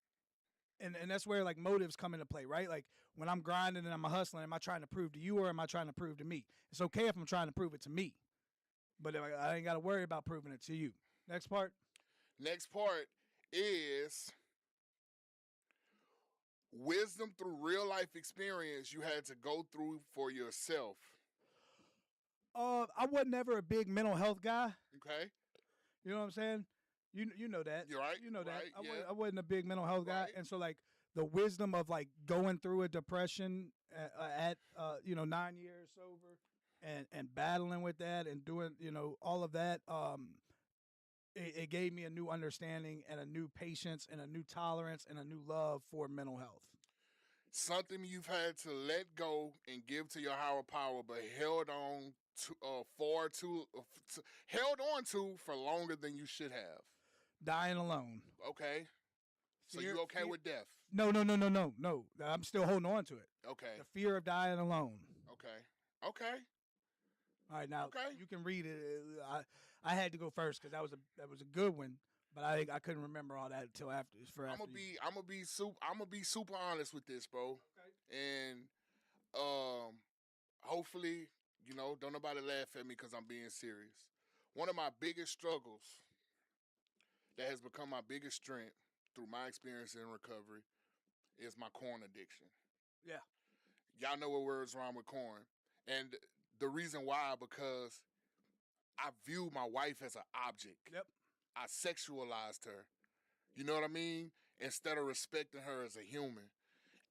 and that's where like motives come into play, right? Like when I'm grinding and I'm hustling, am I trying to prove to you or am I trying to prove to me? It's okay if I'm trying to prove it to me, but I ain't got to worry about proving it to you. Next part is wisdom through real life experience you had to go through for yourself. I wasn't never a big mental health guy. Okay. You know what I'm saying? You know that. You're right. You know that. Right, I wasn't a big mental health guy, and so like the wisdom of like going through a depression at 9 years sober, and battling with that and doing all of that. It gave me a new understanding and a new patience and a new tolerance and a new love for mental health. Something you've had to let go and give to your higher power, but held on to for longer than you should have. Dying alone. Okay. So you okay with death? No. I'm still holding on to it. Okay. The fear of dying alone. Okay. All right, now you can read it. I had to go first because that was a good one, but I couldn't remember all that until after. I'm gonna be super honest with this, bro. Okay. And hopefully, don't nobody laugh at me because I'm being serious. One of my biggest struggles that has become my biggest strength through my experience in recovery is my corn addiction. Yeah. Y'all know what words rhyme with corn. And the reason why, because I view my wife as an object. Yep. I sexualized her. You know what I mean? Instead of respecting her as a human.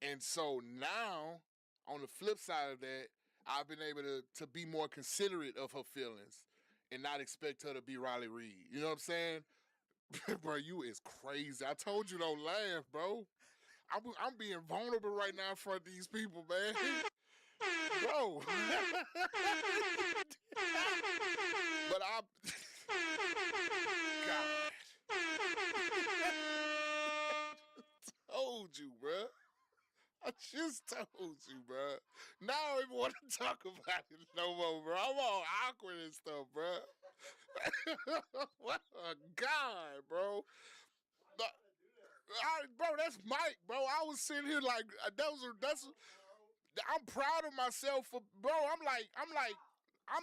And so now, on the flip side of that, I've been able to be more considerate of her feelings and not expect her to be Riley Reid. You know what I'm saying? Bro, you is crazy. I told you don't laugh, bro. I'm being vulnerable right now in front of these people, man. Bro. But God. Told you, bro. I just told you, bro. Now I don't even want to talk about it no more, bro. I'm all awkward and stuff, bro. What a guy, bro. Bro, that's Mike, bro. I was sitting here like I'm proud of myself for, bro. I'm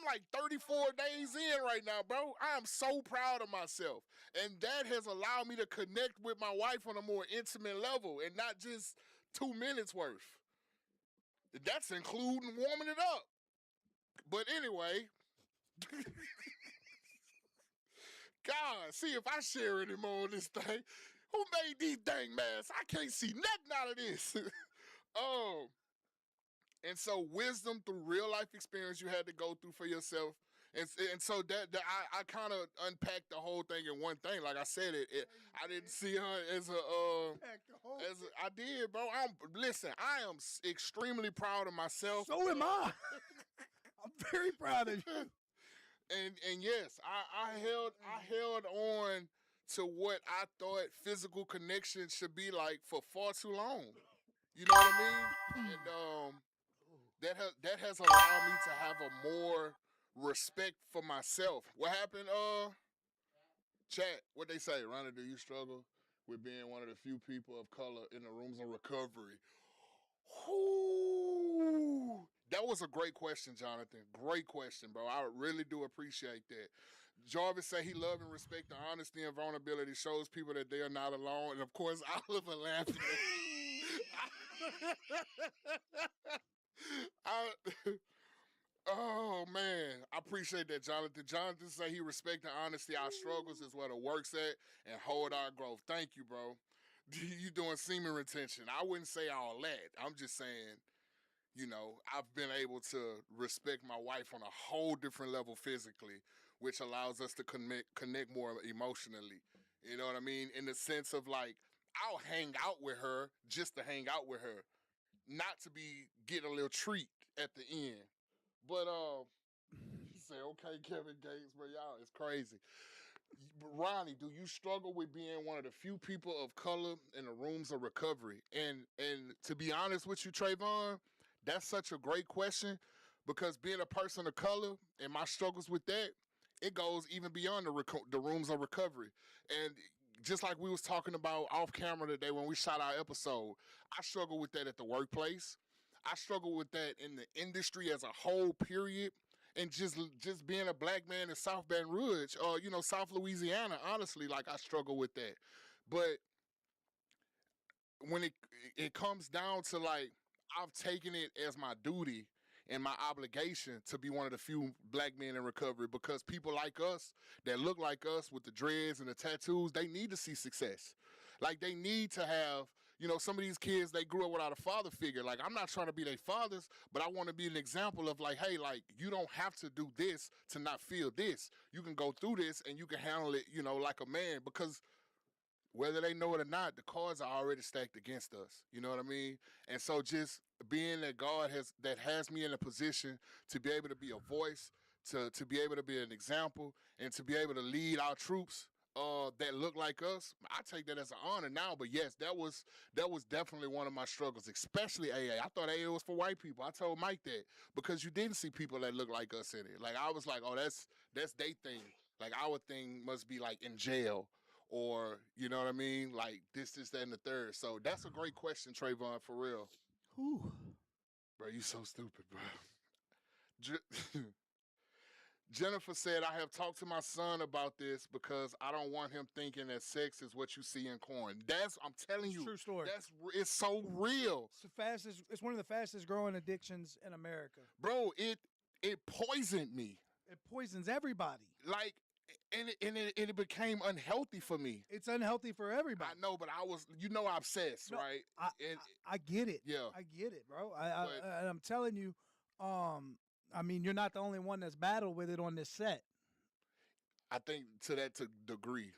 like 34 days in right now, bro. I am so proud of myself. And that has allowed me to connect with my wife on a more intimate level and not just 2 minutes worth. That's including warming it up. But anyway, God, see if I share any more of this thing. Who made these dang masks? I can't see nothing out of this. And so wisdom through real life experience you had to go through for yourself. And so that I kind of unpacked the whole thing in one thing. Like I said, I didn't see her as I did, bro. Listen, I am extremely proud of myself. So am I. I'm very proud of you. And yes, I held on to what I thought physical connection should be like for far too long. You know what I mean? And that has allowed me to have a more respect for myself. What happened, chat, what they say? Ronnie, do you struggle with being one of the few people of color in the rooms of recovery? Ooh, that was a great question, Jonathan. Great question, bro. I really do appreciate that. Jarvis say he love and respect the honesty and vulnerability, shows people that they are not alone. And of course, Oliver laughing. Oh man, I appreciate that, Jonathan. Jonathan say he respect the honesty. Our struggles is where the work's at, and hold our growth. Thank you, bro. You doing semen retention? I wouldn't say all that. I'm just saying, you know, I've been able to respect my wife on a whole different level physically, which allows us to connect more emotionally. You know what I mean? In the sense of like, I'll hang out with her just to hang out with her, not to get a little treat at the end. But he said, okay, Kevin Gates, but y'all, it's crazy. Ronnie, do you struggle with being one of the few people of color in the rooms of recovery? And to be honest with you, Trayvon, that's such a great question because being a person of color and my struggles with that, it goes even beyond the rooms of recovery. And just like we was talking about off camera today when we shot our episode, I struggle with that at the workplace. I struggle with that in the industry as a whole, period. And just being a black man in South Baton Rouge or, South Louisiana, honestly, like I struggle with that. But when it comes down to like, I've taken it as my duty and my obligation to be one of the few black men in recovery because people like us that look like us with the dreads and the tattoos, they need to see success. Like they need to have, some of these kids, they grew up without a father figure. Like I'm not trying to be their fathers, but I want to be an example of like, hey, like you don't have to do this to not feel this. You can go through this and you can handle it, like a man because whether they know it or not, the cards are already stacked against us. You know what I mean? And so just being that God has me in a position to be able to be a voice, to be able to be an example, and to be able to lead our troops that look like us, I take that as an honor now. But yes, that was definitely one of my struggles, especially AA. I thought AA was for white people. I told Mike that because you didn't see people that look like us in it. Like I was like, oh, that's their thing. Like our thing must be like in jail. Or, you know what I mean? Like, this, that, and the third. So that's a great question, Trayvon, for real. Whew. Bro, you so stupid, bro. Jennifer said, I have talked to my son about this because I don't want him thinking that sex is what you see in corn. I'm telling you. True story. It's so real. It's one of the fastest growing addictions in America. Bro, it poisoned me. It poisons everybody. Like, and it became unhealthy for me. It's unhealthy for everybody. I know, but I was, obsessed, right? I get it. Yeah. I get it, bro. I'm telling you, I mean, you're not the only one that's battled with it on this set. I think to that degree.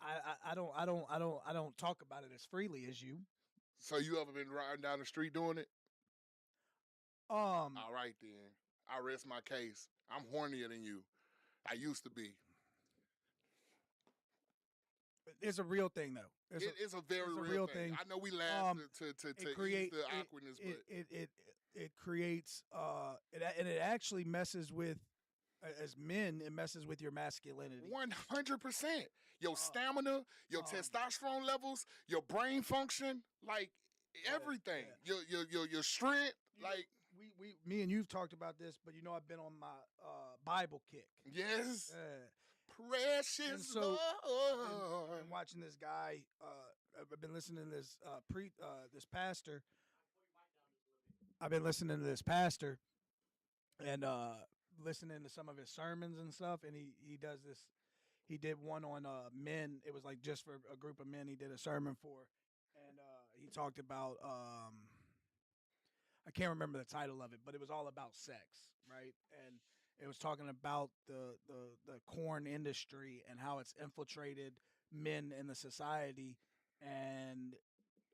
I don't talk about it as freely as you. So you ever been riding down the street doing it? All right then. I rest my case. I'm hornier than you. I used to be. It's a real thing, though. It's a very real thing. I know we laugh to ease the awkwardness, but it creates and it actually messes with, as men, it messes with your masculinity. 100%. Your stamina, your testosterone levels, your brain function, like everything. Yeah. Your strength, like. Me and you've talked about this, but I've been on my Bible kick. Yes. Precious Lord. I've been watching this guy. I've been listening to this this pastor. I've been listening to this pastor and listening to some of his sermons and stuff. And he does this. He did one on men. It was like just for a group of men. He did a sermon for, and he talked about. I can't remember the title of it, but it was all about sex, right? And it was talking about the corn industry and how it's infiltrated men in the society and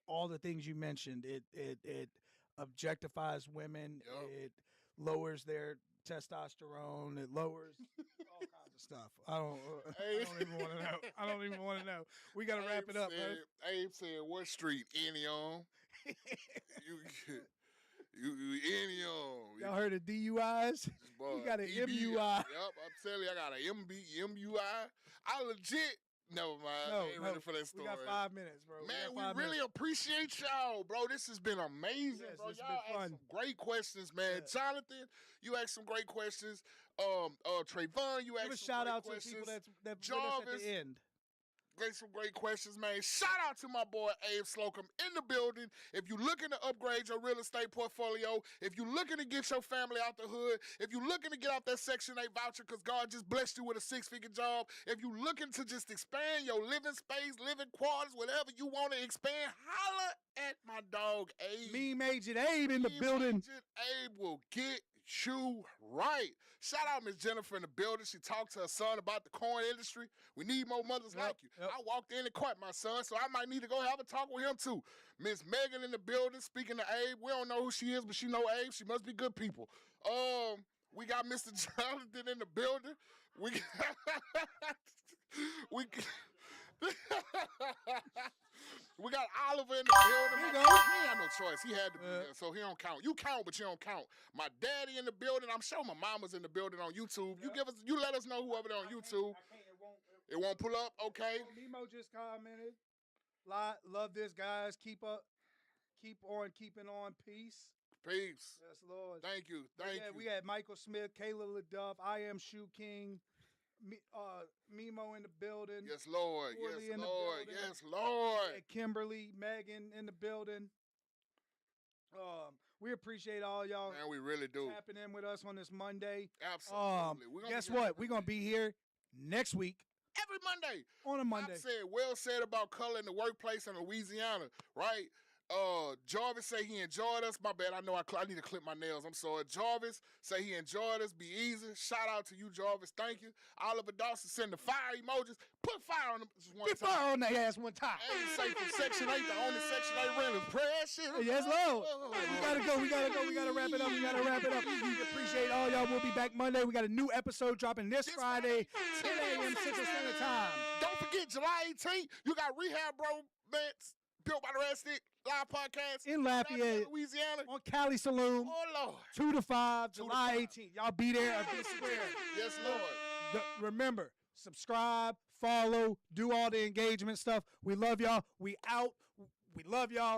all the things you mentioned. It objectifies women. Yep. It lowers their testosterone. It lowers all kinds of stuff. I don't even want to know. I don't even want to know. We got to wrap it up, man. Abe said, what street? Any on? You any on? Y'all heard of DUIs? Boy, you got an EBI. MUI. Yep, I'm telling you, I got an MUI. I legit Never mind. I ain't ready for that story. We got 5 minutes, bro. Man, we really appreciate y'all, bro. This has been amazing, bro. Y'all asked some great questions, man. Yeah. Jonathan, you asked some great questions. Trayvon, you asked some great questions. Give a shout out to people that Jarvis, at the end. Some great questions, man. Shout out to my boy Abe Slocum in the building. If you're looking to upgrade your real estate portfolio, if you're looking to get your family out the hood, if you're looking to get out that Section 8 voucher because God just blessed you with a 6-figure job, if you're looking to just expand your living space, living quarters, whatever you want to expand, holla at my dog Abe. Meme Agent Abe in the building. Abe will get you right. Shout out Miss Jennifer in the building. She talked to her son about the corn industry. We need more mothers like you. I walked in and caught my son, so I might need to go have a talk with him too. Miss Megan in the building. Speaking to Abe, we don't know who she is, but she know Abe. She must be good people. We got Mr. Jonathan in the building. We got Oliver in the building. He had no choice. He had to be there, so he don't count. You count, but you don't count. My daddy in the building. I'm sure my mama's in the building on YouTube. You let us know whoever there on YouTube. It won't pull up. Okay. Nemo just commented. Love this, guys. Keep on keeping on. Peace. Peace. Yes, Lord. Thank you. Thank you. We had Michael Smith, Kayla LaDuff, I Am Shoe King. Mimo in the building. Yes, Lord. Yes, Lord. Yes, Lord. Kimberly, Megan in the building. We appreciate all y'all. Man, we really do. Tapping in with us on this Monday. Absolutely. Guess what? We're going to be here next week. Every Monday. On a Monday. Well said about color in the workplace in Louisiana, right? Jarvis say he enjoyed us. My bad. I know I need to clip my nails. I'm sorry. Jarvis say he enjoyed us. Be easy. Shout out to you, Jarvis. Thank you. Oliver Dawson send the fire emojis. Put fire on them just one time. Put fire on that ass one time. Ain't safe from Section 8. The only Section 8 rent is precious. Yes, Lord. We gotta go. We gotta wrap it up. We appreciate all y'all. We'll be back Monday. We got a new episode dropping this Friday, 10 a.m. Central Standard Time. Don't forget, July 18th, you got Rehab Bromance Built by the Rustic live podcast in Lafayette, Louisiana, on Cali Saloon. Oh Lord, 2 to 5, July 18th. Y'all be there at the square. Yes, Lord. Remember, subscribe, follow, do all the engagement stuff. We love y'all. We out. We love y'all.